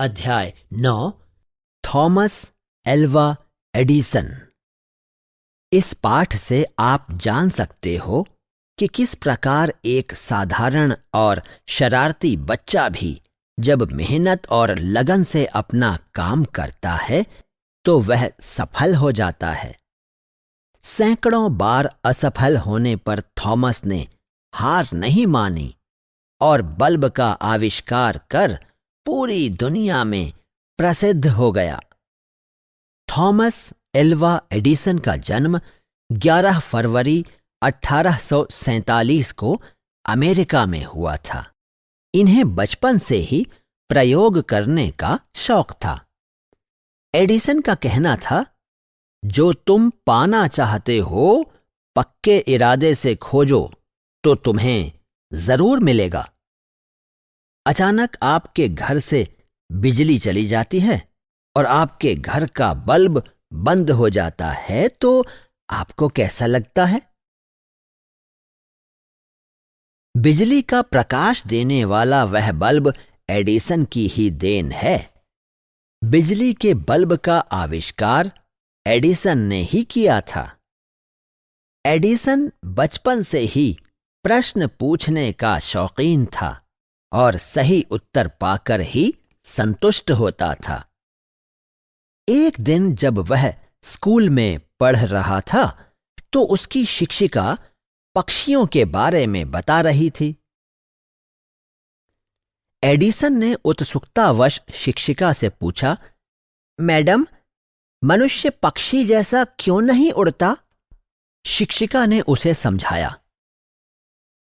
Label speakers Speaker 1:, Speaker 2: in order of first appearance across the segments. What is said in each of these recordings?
Speaker 1: अध्याय 9 Thomas Alva Edison. इस पाठ से आप जान सकते हो कि किस प्रकार एक साधारण और शरारती बच्चा भी जब मेहनत और लगन से अपना काम करता है तो वह सफल हो जाता है। सैकड़ों बार असफल होने पर थॉमस ने हार नहीं मानी और बल्ब का आविष्कार कर पूरी दुनिया में प्रसिद्ध हो गया। थॉमस एल्वा एडिसन का जन्म 11 फरवरी 1847 को अमेरिका में हुआ था। इन्हें बचपन से ही प्रयोग करने का शौक था। एडिसन का कहना था, जो तुम पाना चाहते हो पक्के इरादे से खोजो तो तुम्हें जरूर मिलेगा। अचानक आपके घर से बिजली चली जाती है और आपके घर का बल्ब बंद हो जाता है तो आपको कैसा लगता है? बिजली का प्रकाश देने वाला वह बल्ब एडिसन की ही देन है। बिजली के बल्ब का आविष्कार एडिसन ने ही किया था। एडिसन बचपन से ही प्रश्न पूछने का शौकीन था और सही उत्तर पाकर ही संतुष्ट होता था। एक दिन जब वह स्कूल में पढ़ रहा था तो उसकी शिक्षिका पक्षियों के बारे में बता रही थी। एडिसन ने उत्सुकतावश शिक्षिका से पूछा, मैडम, मनुष्य पक्षी जैसा क्यों नहीं उड़ता? शिक्षिका ने उसे समझाया,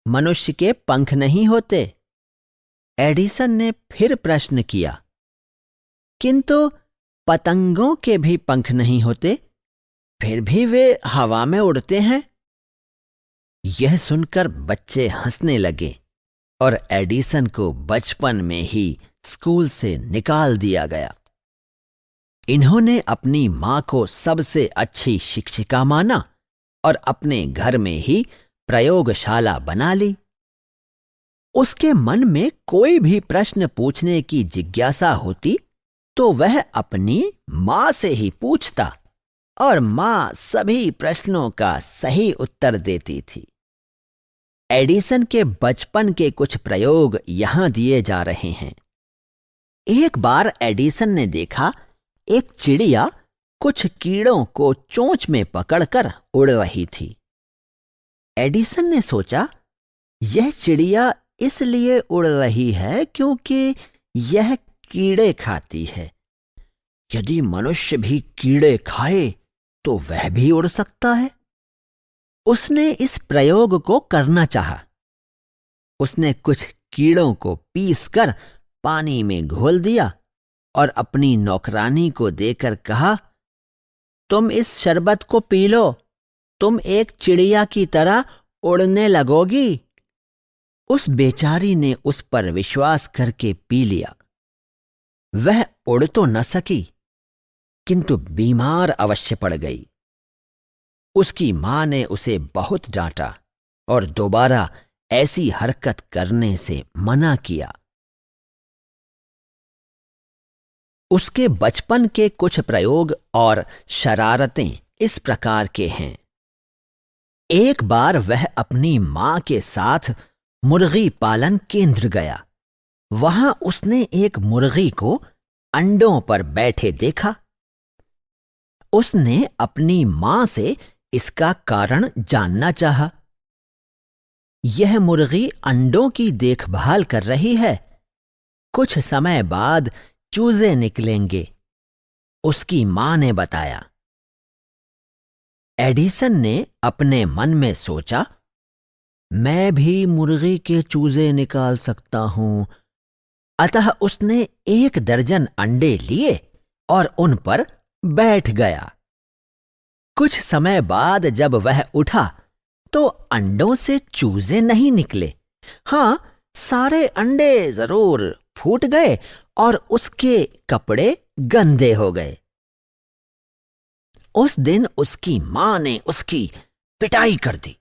Speaker 1: मनुष्य के पंख नहीं होते। एडिसन ने फिर प्रश्न किया, किंतु पतंगों के भी पंख नहीं होते, फिर भी वे हवा में उड़ते हैं। यह सुनकर बच्चे हंसने लगे और एडिसन को बचपन में ही स्कूल से निकाल दिया गया। इन्होंने अपनी मां को सबसे अच्छी शिक्षिका माना और अपने घर में ही प्रयोगशाला बना ली। उसके मन में कोई भी प्रश्न पूछने की जिज्ञासा होती तो वह अपनी मां से ही पूछता और मां सभी प्रश्नों का सही उत्तर देती थी। एडिसन के बचपन के कुछ प्रयोग यहां दिए जा रहे हैं। एक बार एडिसन ने देखा एक चिड़िया कुछ कीड़ों को चोंच में पकड़कर उड़ रही थी। एडिसन ने सोचा, यह चिड़िया इसलिए उड़ रही है क्योंकि यह कीड़े खाती है। यदि मनुष्य भी कीड़े खाए तो वह भी उड़ सकता है। उसने इस प्रयोग को करना चाहा। उसने कुछ कीड़ों को पीसकर पानी में घोल दिया और अपनी नौकरानी को देकर कहा, तुम इस शरबत को पी लो, तुम एक चिड़िया की तरह उड़ने लगोगी। उस बेचारी ने उस पर विश्वास करके पी लिया। वह उड़ तो न सकी किंतु बीमार अवश्य पड़ गई। उसकी मां ने उसे बहुत डांटा और दोबारा ऐसी हरकत करने से मना किया। उसके बचपन के कुछ प्रयोग और शरारतें इस प्रकार के हैं। एक बार वह अपनी मां के साथ मुर्गी पालन केंद्र गया। वहां उसने एक मुर्गी को अंडों पर बैठे देखा। उसने अपनी मां से इसका कारण जानना चाहा। यह मुर्गी अंडों की देखभाल कर रही है, कुछ समय बाद चूजे निकलेंगे, उसकी मां ने बताया। एडिसन ने अपने मन में सोचा, मैं भी मुर्गी के चूजे निकाल सकता हूं। अतः उसने 1 दर्जन अंडे लिए और उन पर बैठ गया। कुछ समय बाद जब वह उठा तो अंडों से चूजे नहीं निकले। हां, सारे अंडे जरूर फूट गए और उसके कपड़े गंदे हो गए। उस दिन उसकी मां ने उसकी पिटाई कर दी।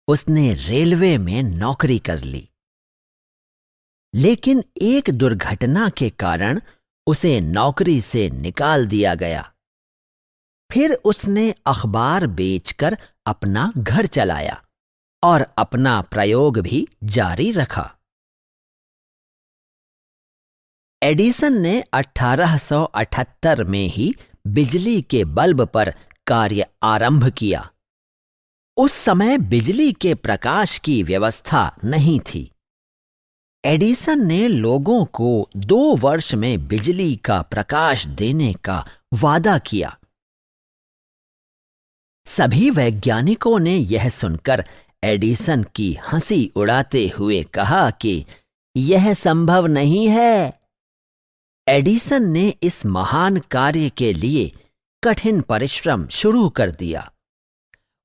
Speaker 1: उसने रेलवे में नौकरी कर ली। लेकिन एक दुर्घटना के कारण उसे नौकरी से निकाल दिया गया। फिर उसने अखबार बेचकर अपना घर चलाया और अपना प्रयोग भी जारी रखा। एडिसन ने 1878 में ही बिजली के बल्ब पर कार्य आरंभ किया। उस समय बिजली के प्रकाश की व्यवस्था नहीं थी। एडिसन ने लोगों को 2 वर्ष में बिजली का प्रकाश देने का वादा किया। सभी वैज्ञानिकों ने यह सुनकर एडिसन की हंसी उड़ाते हुए कहा कि यह संभव नहीं है। एडिसन ने इस महान कार्य के लिए कठिन परिश्रम शुरू कर दिया।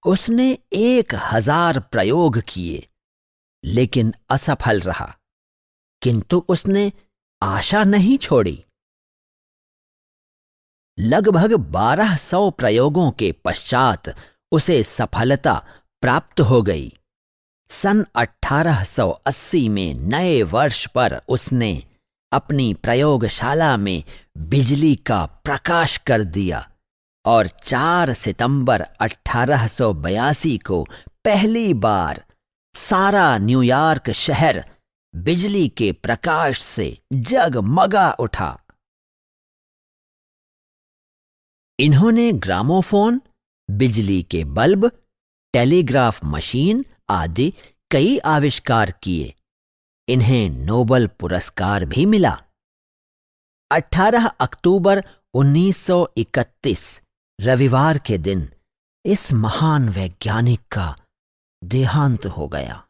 Speaker 1: उसने 1000 प्रयोग किए, लेकिन असफल रहा। किंतु उसने आशा नहीं छोड़ी। लगभग 1200 प्रयोगों के पश्चात उसे सफलता प्राप्त हो गई। सन 1880 में नए वर्ष पर उसने अपनी प्रयोगशाला में बिजली का प्रकाश कर दिया और 4 सितंबर 1882 को पहली बार सारा न्यूयॉर्क शहर बिजली के प्रकाश से जगमगा उठा। इन्होंने ग्रामोफोन, बिजली के बल्ब, टेलीग्राफ मशीन आदि कई आविष्कार किए। इन्हें नोबेल पुरस्कार भी मिला। 18 अक्टूबर 1931 रविवार के दिन इस महान वैज्ञानिक का देहांत हो गया।